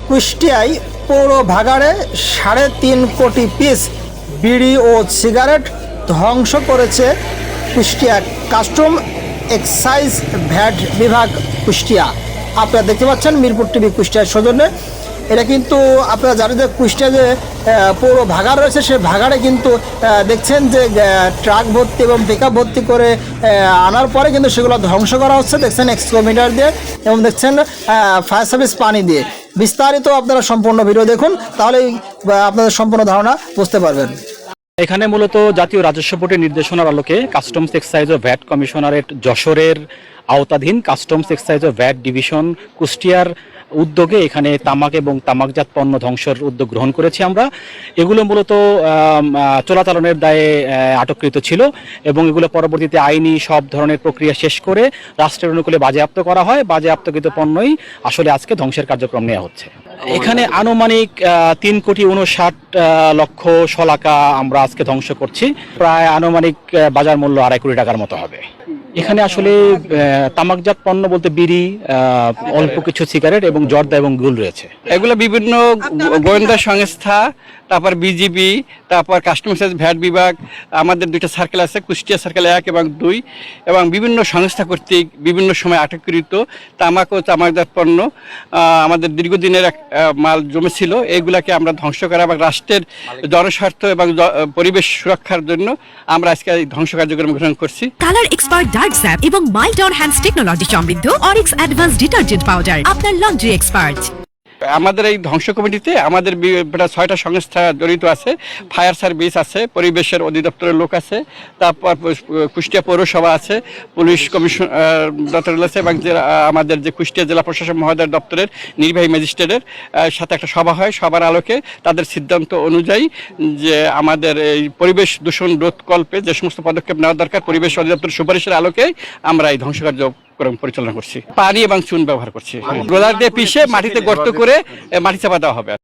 কুষ্টিয়ায় পৌর ভাগাড়ে ৩.৫ কোটি পিস বিড়ি ও সিগারেট ধ্বংস করেছে কুষ্টিয়া কাস্টম এক্সাইজ ভ্যাট বিভাগ কুষ্টিয়া। আপনারা দেখতে পাচ্ছেন মিরপুর টিভি কুষ্টিয়ার সৌজন্যে। এটা কিন্তু আপনারা জানেন যে কুষ্টিয়া যে পৌর ভাগাড় রয়েছে, সেই ভাগাড়ে কিন্তু দেখছেন যে ট্রাক ভর্তি এবং পিকআপ ভর্তি করে আনার পরে কিন্তু সেগুলো ধ্বংস করা হচ্ছে। দেখছেন এক্সক্লোমিটার দিয়ে এবং দেখছেন ফায়ার সার্ভিস পানি দিয়ে। বিস্তারিত আপনারা সম্পূর্ণ ভিডিও দেখুন, তাহলেই আপনাদের সম্পূর্ণ ধারণা বুঝতে পারবেন। এখানে মূলত জাতীয় রাজস্ব বোর্ডের নির্দেশনার আলোকে কাস্টমস এক্সাইজ ও ভ্যাট কমিশনারেট যশোরের আওতাধীন কাস্টমস এক্সাইজ ও ভ্যাট ডিভিশন কুষ্টিয়ার উদ্যোগে এখানে তামাক এবং তামাকজাত পণ্য ধ্বংসের উদ্যোগ গ্রহণ করেছি আমরা। এগুলো মূলত চোরাচালানের দায়ে আটককৃত ছিল এবং এগুলো পরবর্তীতে আইনি সব ধরনের প্রক্রিয়া শেষ করে রাষ্ট্রের অনুকূলে বাজেয়াপ্ত করা হয়। বাজেয়াপ্তকৃত পণ্যই আসলে আজকে ধ্বংসের কার্যক্রম নেওয়া হচ্ছে। এখানে আনুমানিক ৩,৫৯,০০,০০০ শলাকা আমরা আজকে ধ্বংস করছি। প্রায় আনুমানিক বাজার মূল্য ২.৫ কোটি টাকার মতো হবে। এখানে আসলে তামাকজাত পণ্য বলতে বিড়ি, অল্প কিছু সিগারেট এবং জর্দা এবং গুল রয়েছে। এগুলো বিভিন্ন গোয়েন্দা সংস্থা, তারপর বিজিবি, তারপর কাস্টমস ভ্যাট বিভাগ, আমাদের দুইটা সার্কেল আছে, কুষ্টিয়া সার্কেল ১ এবং ২, এবং বিভিন্ন সংস্থা কর্তৃক বিভিন্ন সময় আটককৃত তামাক ও তামাকজাত পণ্য আমাদের দীর্ঘদিনের মাল জমেছিল। এইগুলাকে আমরা ধ্বংস করা এবং রাষ্ট্রের জনস্বার্থ এবং পরিবেশ সুরক্ষার জন্য আমরা আজকে ধ্বংস কার্যক্রম গ্রহণ করছি। কালার এক্সপার্ট ডার্ক স্যাপ এবং মাইল্ড অন হ্যান্ডস টেকনোলজি সমৃদ্ধ অরিক্স অ্যাডভান্স ডিটারজেন্ট পাউডার, আপনার লন্ড্রি এক্সপার্ট। আমাদের এই ধ্বংস কমিটিতে আমাদের ৬টা সংস্থা জড়িত আছে। ফায়ার সার্ভিস আছে, পরিবেশের অধিদপ্তরের লোক আছে, তারপর কুষ্টিয়া পৌরসভা আছে, পুলিশ কমিশন দপ্তর আছে, এবং আমাদের যে কুষ্টিয়া জেলা প্রশাসন মহোদয়ের দপ্তরের নির্বাহী ম্যাজিস্ট্রেটের সাথে একটা সভা হয়। সবার আলোকে তাদের সিদ্ধান্ত অনুযায়ী যে আমাদের এই পরিবেশ দূষণ রোধকল্পে যে সমস্ত পদক্ষেপ নেওয়া দরকার, পরিবেশ অধিদপ্তরের সুপারিশের আলোকে আমরা এই ধ্বংসকার্য পরিচালনা করছি। পানি এবং চুন ব্যবহার করছি। রোলার দিয়ে পিষে মাটিতে গর্ত করে মাটি চাপা দেওয়া হবে।